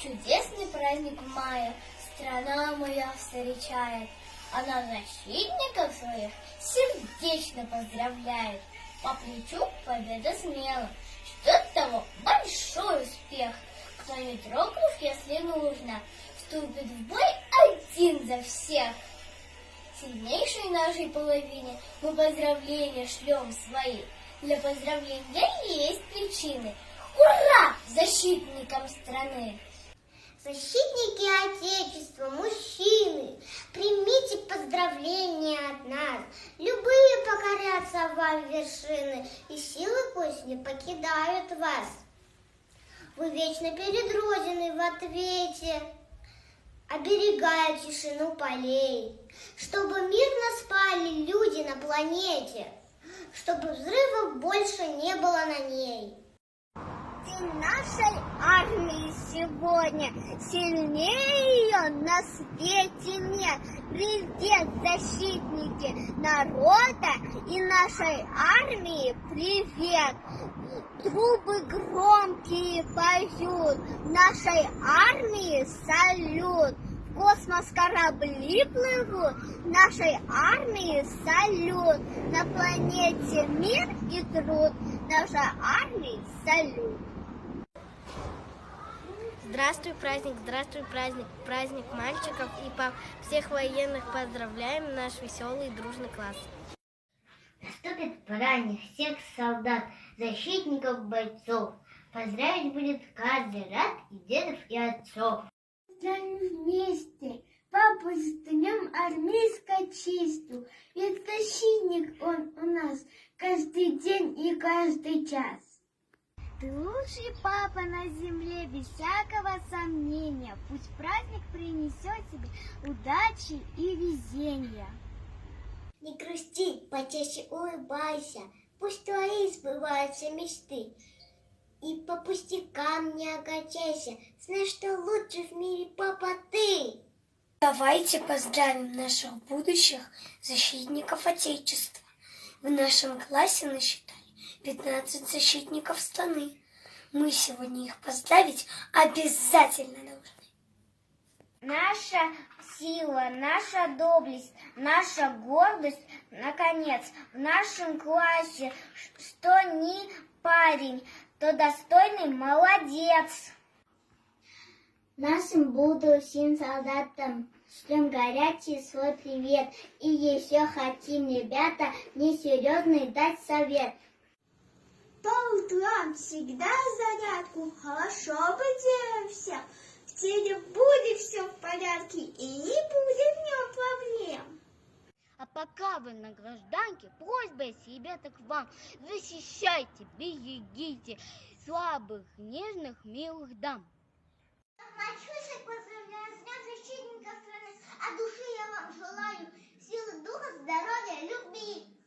Чудесный праздник в мае страна моя встречает. Она защитников своих сердечно поздравляет. По плечу победа смело, ждет того большой успех. Кто-нибудь дрогнув, если нужно, вступит в бой один за всех. Сильнейшей нашей половине мы поздравления шлем свои. Для поздравления есть причины. Ура! Защитникам страны! Защитники Отечества, мужчины, примите поздравления от нас. Любые покорятся вам вершины, и силы пусть не покидают вас. Вы вечно перед Родиной в ответе, оберегая тишину полей, чтобы мирно спали люди на планете, чтобы взрывов больше не было на ней. День нашей армии сегодня, сильнее ее на свете нет. Привет, защитники народа и нашей армии, привет! Трубы громкие поют, нашей армии салют. В космос корабли плывут, нашей армии салют. На планете мир и труд, нашей армии салют. Здравствуй, праздник, праздник мальчиков и пап. Всех военных поздравляем, наш веселый и дружный класс. Наступит праздник всех солдат, защитников, бойцов. Поздравить будет каждый рад и дедов, и отцов. Поздравим вместе папу с днем армейской честью. Ведь защитник он у нас каждый день и каждый час. Ты лучший папа на земле, без всякого сомнения. Пусть праздник принесет тебе удачи и везения. Не грусти, почаще улыбайся, пусть твои сбываются мечты. И по пустякам не огорчайся, знай, что лучше в мире папа ты. Давайте поздравим наших будущих защитников Отечества. В нашем классе насчитали 15 защитников страны. Мы сегодня их поздравить обязательно должны. Наша сила, наша доблесть, наша гордость, наконец, в нашем классе, что ни парень, то достойный молодец. Нашим будущим солдатам шлем горячий свой привет. И еще хотим, ребята, несерьезный дать совет. По утрам всегда зарядку, хорошо бы делаем всем. В теле будет все в порядке, и не будет в нем проблем. А пока вы на гражданке, просьба есть, ребята, к вам. Защищайте, берегите слабых, нежных, милых дам. Мальчишек поздравляю с Днем защитника страны. От души я вам желаю силы духа, здоровья, любви.